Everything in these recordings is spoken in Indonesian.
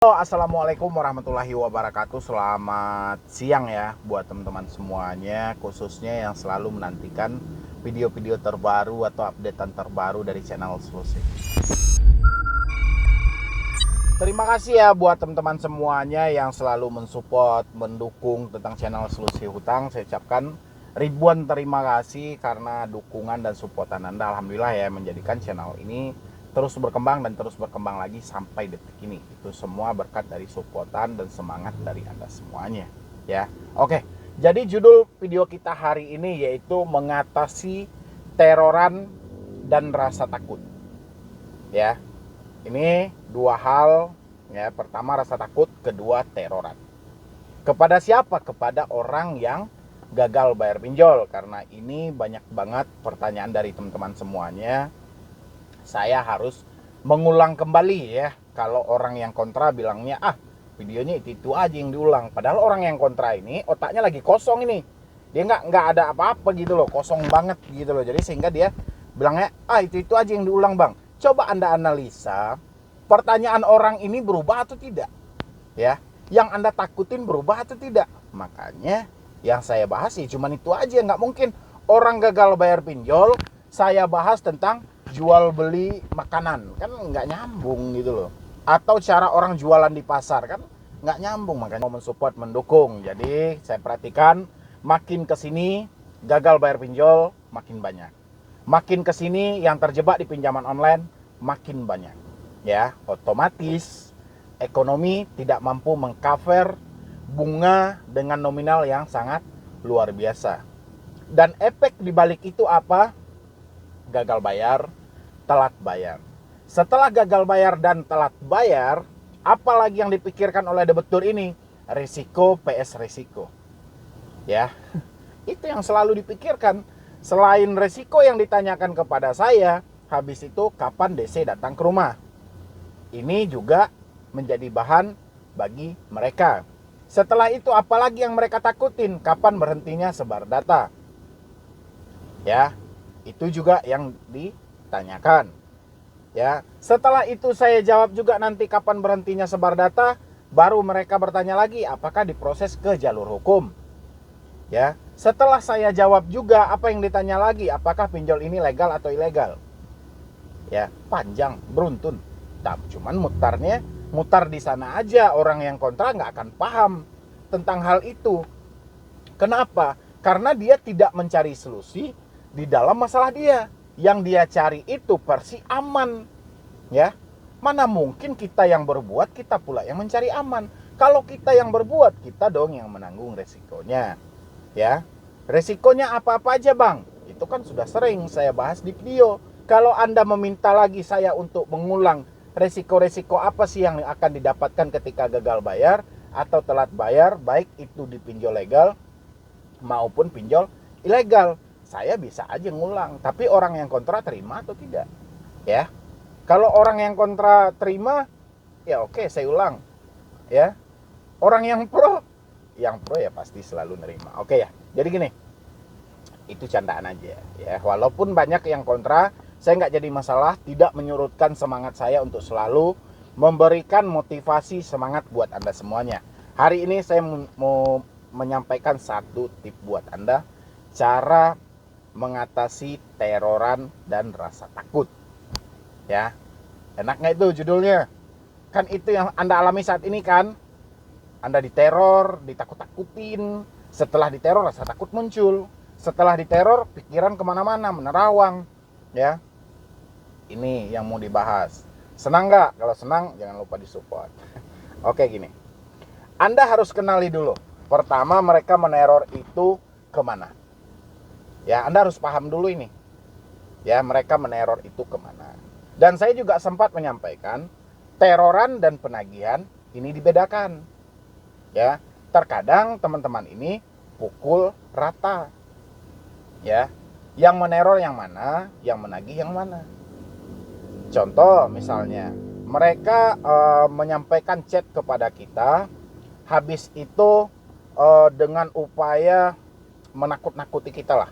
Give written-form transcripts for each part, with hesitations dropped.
Halo, assalamualaikum warahmatullahi wabarakatuh. Selamat siang ya buat teman-teman semuanya, khususnya yang selalu menantikan video-video terbaru atau updatean terbaru dari channel Solusi. Terima kasih ya buat teman-teman semuanya yang selalu mensupport, mendukung tentang channel Solusi Hutang. Saya ucapkan ribuan terima kasih karena dukungan dan supportan Anda. Alhamdulillah ya, menjadikan channel ini terus berkembang dan terus berkembang lagi sampai detik ini. Itu semua berkat dari supportan dan semangat dari Anda semuanya ya. Oke, jadi judul video kita hari ini yaitu mengatasi teroran dan rasa takut ya. Ini dua hal ya. Pertama rasa takut, kedua teroran. Kepada siapa? Kepada orang yang gagal bayar pinjol. Karena ini banyak banget pertanyaan dari teman-teman semuanya. Saya harus mengulang kembali ya. Kalau orang yang kontra bilangnya videonya itu aja yang diulang, padahal orang yang kontra ini otaknya lagi kosong ini, dia nggak ada apa-apa gitu loh, kosong banget gitu loh. Jadi sehingga dia bilangnya itu aja yang diulang. Bang, coba Anda analisa pertanyaan orang ini berubah atau tidak ya, yang Anda takutin berubah atau tidak. Makanya yang saya bahas sih cuman itu aja. Nggak mungkin orang gagal bayar pinjol saya bahas tentang jual beli makanan, kan nggak nyambung gitu loh. Atau cara orang jualan di pasar, kan nggak nyambung. Makanya mau mensupport, mendukung. Jadi saya perhatikan makin kesini gagal bayar pinjol makin banyak, makin kesini yang terjebak di pinjaman online makin banyak ya. Otomatis ekonomi tidak mampu mengcover bunga dengan nominal yang sangat luar biasa. Dan efek dibalik itu apa? Gagal bayar, telat bayar. Setelah gagal bayar dan telat bayar, apalagi yang dipikirkan oleh debitur ini? Risiko PS risiko. Ya, itu yang selalu dipikirkan. Selain risiko yang ditanyakan kepada saya, habis itu kapan DC datang ke rumah? Ini juga menjadi bahan bagi mereka. Setelah itu apalagi yang mereka takutin? Kapan berhentinya sebar data? Ya, itu juga yang ditanyakan. Ya, setelah itu saya jawab juga nanti kapan berhentinya sebar data, baru mereka bertanya lagi apakah diproses ke jalur hukum. Ya, setelah saya jawab juga apa yang ditanya lagi, apakah pinjol ini legal atau ilegal. Ya, panjang, beruntun. Cuman mutar di sana aja, orang yang kontra nggak akan paham tentang hal itu. Kenapa? Karena dia tidak mencari solusi di dalam masalah dia. Yang dia cari itu versi aman ya. Mana mungkin kita yang berbuat, kita pula yang mencari aman. Kalau kita yang berbuat, kita dong yang menanggung resikonya ya. Resikonya apa-apa aja bang, itu kan sudah sering saya bahas di video. Kalau Anda meminta lagi saya untuk mengulang resiko-resiko apa sih yang akan didapatkan ketika gagal bayar atau telat bayar, baik itu di pinjol legal maupun pinjol ilegal, saya bisa aja ngulang. Tapi orang yang kontra terima atau tidak ya. Kalau orang yang kontra terima, ya oke, saya ulang ya. Orang yang pro ya pasti selalu nerima. Oke ya, jadi gini, itu candaan aja ya. Walaupun banyak yang kontra, saya nggak jadi masalah. Tidak menyurutkan semangat saya untuk selalu memberikan motivasi semangat buat Anda semuanya. Hari ini saya mau menyampaikan satu tip buat Anda, cara mengatasi teroran dan rasa takut ya. Enak nggak itu judulnya? Kan itu yang Anda alami saat ini kan. Anda diteror, ditakut-takutin. Setelah diteror rasa takut muncul. Setelah diteror pikiran kemana-mana, menerawang ya. Ini yang mau dibahas. Senang nggak? Kalau senang jangan lupa disupport. Oke gini, Anda harus kenali dulu. Pertama, mereka meneror itu kemana ya. Anda harus paham dulu ini ya, mereka meneror itu kemana. Dan saya juga sempat menyampaikan teroran dan penagihan ini dibedakan ya. Terkadang teman-teman ini pukul rata ya. Yang meneror yang mana, yang menagih yang mana. Contoh misalnya mereka menyampaikan chat kepada kita, habis itu dengan upaya menakut-nakuti kita lah.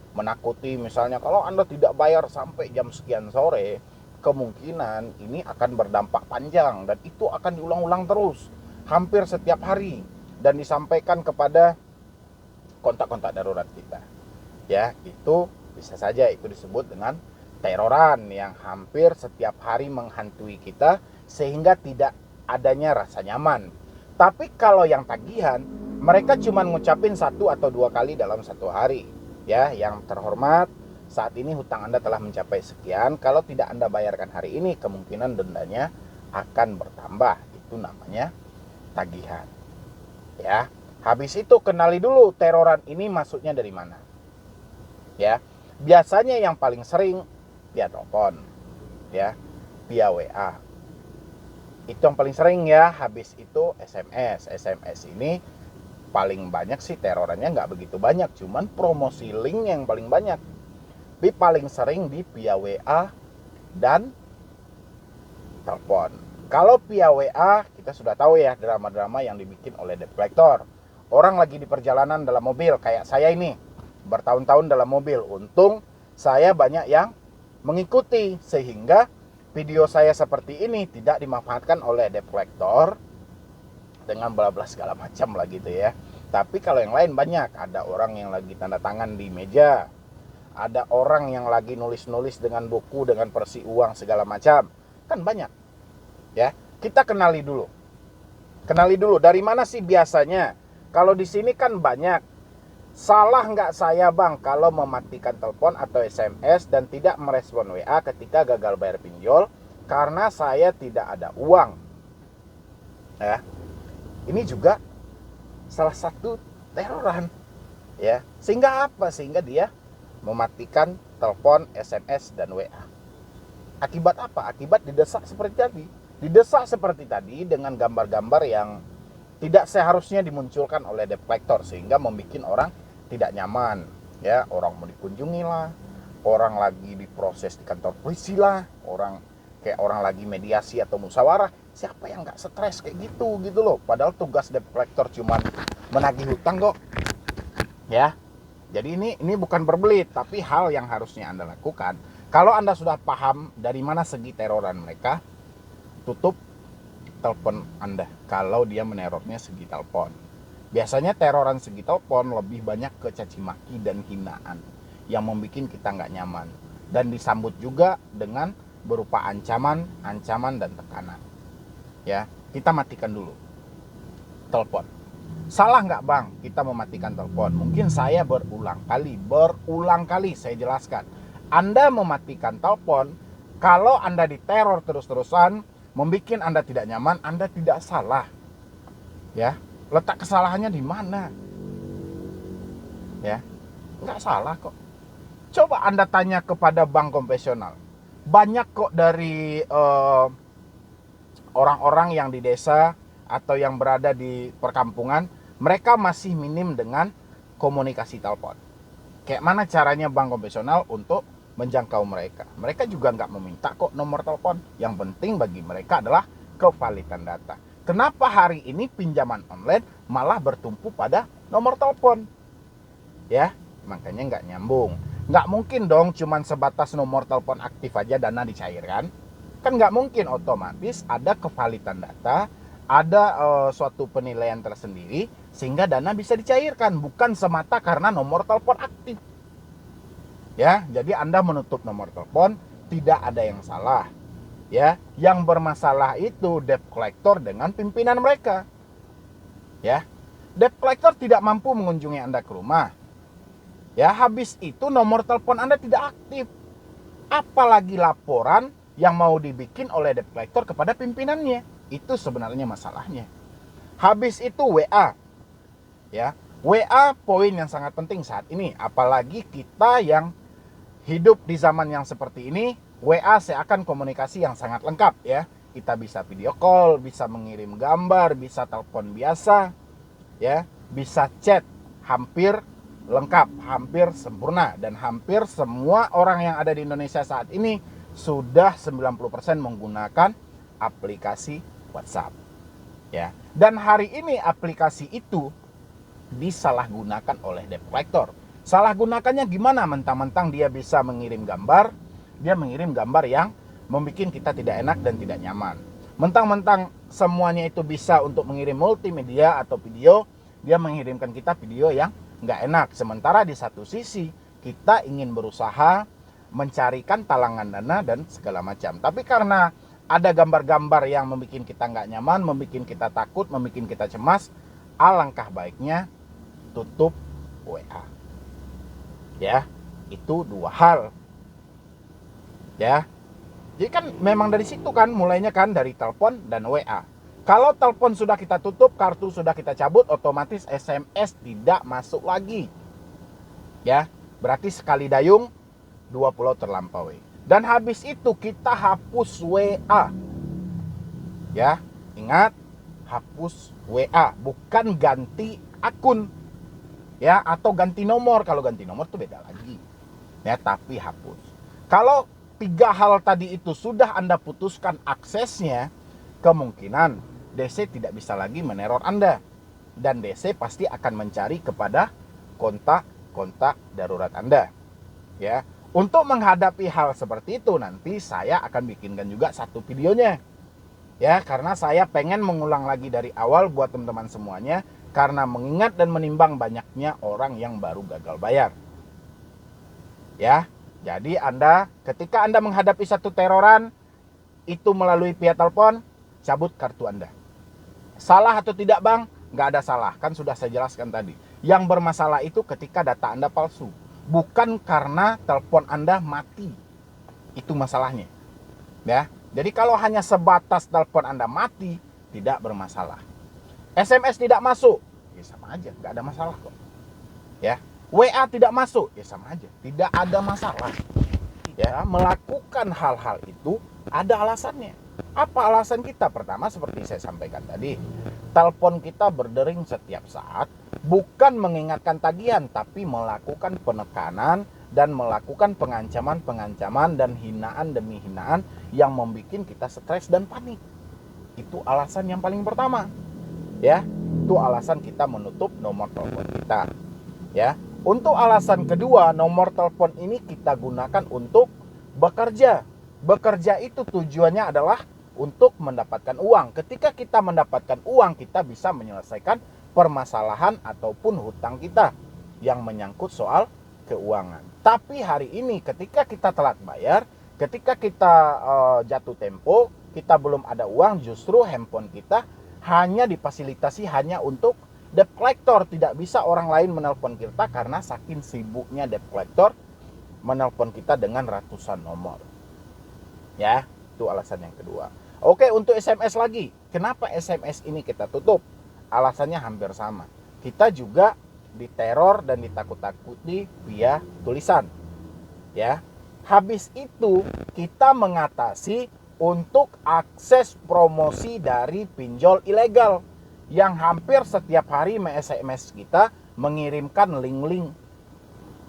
Menakuti misalnya, kalau Anda tidak bayar sampai jam sekian sore, kemungkinan ini akan berdampak panjang dan itu akan diulang-ulang terus hampir setiap hari dan disampaikan kepada kontak-kontak darurat kita. Ya, itu bisa saja itu disebut dengan teroran yang hampir setiap hari menghantui kita sehingga tidak adanya rasa nyaman. Tapi kalau yang tagihan, mereka cuma ngucapin 1 atau 2 kali dalam 1 hari. Ya, yang terhormat, saat ini hutang Anda telah mencapai sekian. Kalau tidak Anda bayarkan hari ini, kemungkinan dendanya akan bertambah. Itu namanya tagihan. Ya, habis itu kenali dulu teroran ini maksudnya dari mana. Ya, biasanya yang paling sering via telepon, ya, via WA. Itu yang paling sering ya. Habis itu SMS. SMS ini paling banyak sih terorannya nggak begitu banyak, cuman promosi link yang paling banyak. Tapi paling sering di via WA dan telepon. Kalau via WA kita sudah tahu ya drama-drama yang dibikin oleh debt collector. Orang lagi di perjalanan dalam mobil kayak saya ini bertahun-tahun dalam mobil. Untung saya banyak yang mengikuti sehingga video saya seperti ini tidak dimanfaatkan oleh debt collector dengan bla-bla segala macam lah gitu ya. Tapi kalau yang lain banyak, ada orang yang lagi tanda tangan di meja, ada orang yang lagi nulis-nulis dengan buku dengan versi uang segala macam, kan banyak. Ya, kita kenali dulu. Kenali dulu dari mana sih biasanya? Kalau di sini kan banyak. Salah nggak saya bang kalau mematikan telepon atau SMS dan tidak merespon WA ketika gagal bayar pinjol karena saya tidak ada uang. Ya, ini juga salah satu teroran. Ya, sehingga apa? Sehingga dia mematikan telepon, SMS dan WA. Akibat apa? Akibat didesak seperti tadi. Didesak seperti tadi dengan gambar-gambar yang tidak seharusnya dimunculkan oleh debt collector sehingga membuat orang tidak nyaman. Ya, orang mau dikunjungi lah, orang lagi diproses di kantor polisi lah, orang lagi mediasi atau musyawarah. Siapa yang nggak stres kayak gitu loh. Padahal tugas debt collector cuma menagih hutang kok. Ya. Jadi ini bukan berbelit, tapi hal yang harusnya Anda lakukan. Kalau Anda sudah paham dari mana segi teroran mereka, tutup telepon Anda kalau dia menerornya segi telepon. Biasanya teroran segi telepon lebih banyak ke caci maki dan hinaan yang membuat kita nggak nyaman. Dan disambut juga dengan berupa ancaman dan tekanan. Ya, kita matikan dulu telepon. Salah nggak bang kita mematikan telepon? Mungkin saya berulang kali saya jelaskan. Anda mematikan telepon, kalau Anda diteror terus-terusan, membuat Anda tidak nyaman, Anda tidak salah. Ya, letak kesalahannya di mana? Ya, nggak salah kok. Coba Anda tanya kepada bank konvensional. Banyak kok dari orang-orang yang di desa atau yang berada di perkampungan, mereka masih minim dengan komunikasi telepon. Kayak mana caranya bank konvensional untuk menjangkau mereka? Mereka juga nggak meminta kok nomor telepon. Yang penting bagi mereka adalah kevalidan data. Kenapa hari ini pinjaman online malah bertumpu pada nomor telepon? Ya, makanya nggak nyambung. Nggak mungkin dong cuman sebatas nomor telepon aktif aja dana dicairkan. Kan nggak mungkin, otomatis ada kevalidan data, ada suatu penilaian tersendiri sehingga dana bisa dicairkan, bukan semata karena nomor telepon aktif. Ya, jadi Anda menutup nomor telepon tidak ada yang salah. Ya, yang bermasalah itu debt collector dengan pimpinan mereka. Ya, debt collector tidak mampu mengunjungi Anda ke rumah. Ya, habis itu nomor telepon Anda tidak aktif. Apalagi laporan yang mau dibikin oleh debt collector kepada pimpinannya. Itu sebenarnya masalahnya. Habis itu WA. Ya, WA poin yang sangat penting saat ini, apalagi kita yang hidup di zaman yang seperti ini. WA seakan komunikasi yang sangat lengkap ya. Kita bisa video call, bisa mengirim gambar, bisa telepon biasa, ya, bisa chat, hampir lengkap, hampir sempurna, dan hampir semua orang yang ada di Indonesia saat ini sudah 90% menggunakan aplikasi WhatsApp. Ya. Dan hari ini aplikasi itu disalahgunakan oleh debt collector. Salah gunakannya gimana? Mentang-mentang dia bisa mengirim gambar, dia mengirim gambar yang membuat kita tidak enak dan tidak nyaman. Mentang-mentang semuanya itu bisa untuk mengirim multimedia atau video, dia mengirimkan kita video yang nggak enak. Sementara di satu sisi kita ingin berusaha mencarikan talangan dana dan segala macam. Tapi karena ada gambar-gambar yang membuat kita nggak nyaman, membuat kita takut, membuat kita cemas, alangkah baiknya tutup WA. Ya, itu dua hal. Ya, jadi kan memang dari situ kan mulainya kan, dari telepon dan WA. Kalau telepon sudah kita tutup, kartu sudah kita cabut, otomatis SMS tidak masuk lagi. Ya, berarti sekali dayung 2 pulau terlampaui. Dan habis itu kita hapus WA. Ya, ingat, hapus WA, bukan ganti akun. Ya, atau ganti nomor. Kalau ganti nomor itu beda lagi. Ya, tapi hapus. Kalau 3 hal tadi itu sudah Anda putuskan aksesnya, kemungkinan DC tidak bisa lagi meneror Anda. Dan DC pasti akan mencari kepada kontak darurat Anda. Ya, untuk menghadapi hal seperti itu nanti saya akan bikinkan juga satu videonya. Ya, karena saya pengen mengulang lagi dari awal buat teman-teman semuanya, karena mengingat dan menimbang banyaknya orang yang baru gagal bayar. Ya, jadi ketika Anda menghadapi satu teroran itu melalui via telepon, cabut kartu Anda. Salah atau tidak bang? Nggak ada salah, kan sudah saya jelaskan tadi. Yang bermasalah itu ketika data Anda palsu, bukan karena telepon Anda mati. Itu masalahnya. Ya, jadi kalau hanya sebatas telepon Anda mati, tidak bermasalah. SMS tidak masuk, ya sama aja, nggak ada masalah kok. Ya, WA tidak masuk, ya sama aja, tidak ada masalah. Ya, melakukan hal-hal itu ada alasannya. Apa alasan kita? Pertama, seperti saya sampaikan tadi, telepon kita berdering setiap saat, bukan mengingatkan tagihan, tapi melakukan penekanan dan melakukan pengancaman dan hinaan demi hinaan yang membuat kita stres dan panik. Itu alasan yang paling pertama. Ya, itu alasan kita menutup nomor telepon kita. Ya, untuk alasan kedua, nomor telepon ini kita gunakan untuk bekerja. Bekerja itu tujuannya adalah untuk mendapatkan uang. Ketika kita mendapatkan uang, kita bisa menyelesaikan permasalahan ataupun hutang kita yang menyangkut soal keuangan. Tapi hari ini ketika kita telat bayar, ketika kita jatuh tempo, kita belum ada uang, justru handphone kita hanya difasilitasi hanya untuk debt collector. Tidak bisa orang lain menelpon kita karena saking sibuknya debt collector menelpon kita dengan ratusan nomor. Ya, itu alasan yang kedua. Oke, untuk SMS lagi. Kenapa SMS ini kita tutup? Alasannya hampir sama. Kita juga diteror dan ditakut-takuti via tulisan. Ya. Habis itu kita mengatasi untuk akses promosi dari pinjol ilegal yang hampir setiap hari SMS kita mengirimkan link-link,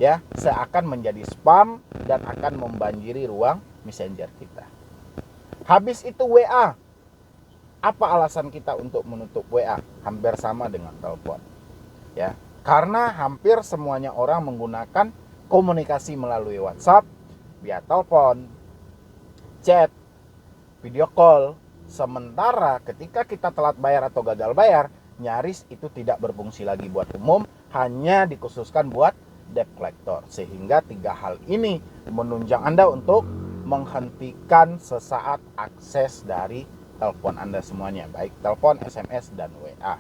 ya, seakan menjadi spam dan akan membanjiri ruang messenger kita. Habis itu WA. Apa alasan kita untuk menutup WA? Hampir sama dengan telepon. Ya, karena hampir semuanya orang menggunakan komunikasi melalui WhatsApp, via telepon, chat, video call. Sementara ketika kita telat bayar atau gagal bayar, nyaris itu tidak berfungsi lagi buat umum, hanya dikhususkan buat debt collector. Sehingga 3 hal ini menunjang Anda untuk menghentikan sesaat akses dari telepon Anda semuanya, baik telepon, SMS, dan WA.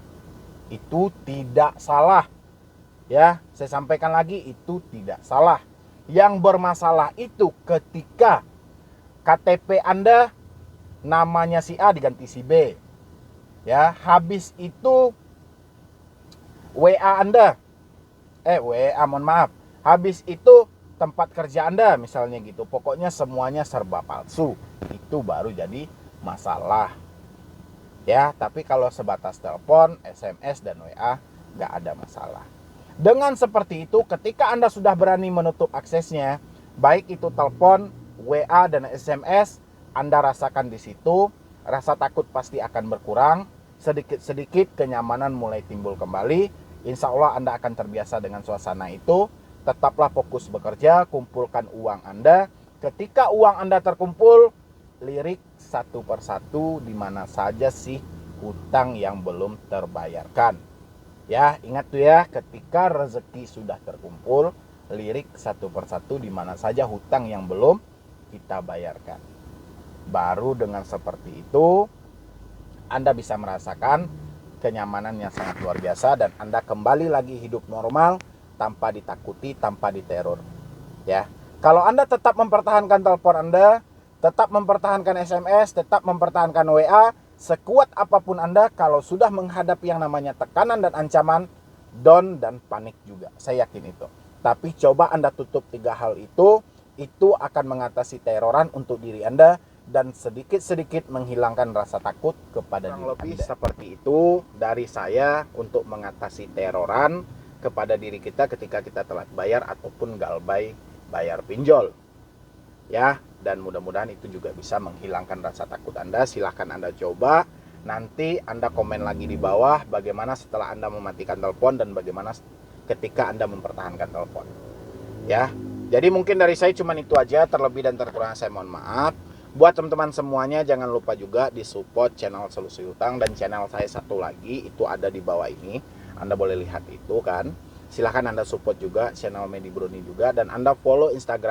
Itu tidak salah. Ya, saya sampaikan lagi, itu tidak salah. Yang bermasalah itu ketika KTP Anda namanya si A diganti si B. Ya, habis itu WA Anda habis itu tempat kerja Anda misalnya gitu. Pokoknya semuanya serba palsu. Itu baru jadi masalah. Ya, tapi kalau sebatas telepon, SMS, dan WA nggak ada masalah. Dengan seperti itu, ketika Anda sudah berani menutup aksesnya, baik itu telepon, WA, dan SMS, Anda rasakan di situ, rasa takut pasti akan berkurang, sedikit-sedikit kenyamanan mulai timbul kembali. Insya Allah Anda akan terbiasa dengan suasana itu. Tetaplah fokus bekerja, kumpulkan uang Anda. Ketika uang Anda terkumpul, lirik satu persatu di mana saja sih hutang yang belum terbayarkan. Ya, ingat tuh ya, ketika rezeki sudah terkumpul, lirik satu persatu di mana saja hutang yang belum kita bayarkan. Baru dengan seperti itu Anda bisa merasakan kenyamanan yang sangat luar biasa dan Anda kembali lagi hidup normal tanpa ditakuti, tanpa diteror. Ya. Kalau Anda tetap mempertahankan telepon Anda, tetap mempertahankan SMS, tetap mempertahankan WA, sekuat apapun Anda, kalau sudah menghadapi yang namanya tekanan dan ancaman, down dan panik juga. Saya yakin itu. Tapi coba Anda tutup 3 hal itu akan mengatasi teroran untuk diri Anda dan sedikit-sedikit menghilangkan rasa takut kepada diri Anda. Seperti itu dari saya untuk mengatasi teroran kepada diri kita ketika kita telat bayar ataupun galbay bayar pinjol. Ya, dan mudah-mudahan itu juga bisa menghilangkan rasa takut Anda. Silahkan Anda coba. Nanti Anda komen lagi di bawah bagaimana setelah Anda mematikan telepon dan bagaimana ketika Anda mempertahankan telepon. Ya, jadi mungkin dari saya cuma itu aja. Terlebih dan terkurang saya mohon maaf. Buat teman-teman semuanya jangan lupa juga di support channel Solusi Hutang dan channel saya satu lagi itu ada di bawah ini. Anda boleh lihat itu kan. Silahkan Anda support juga channel Medi Broni juga dan Anda follow Instagram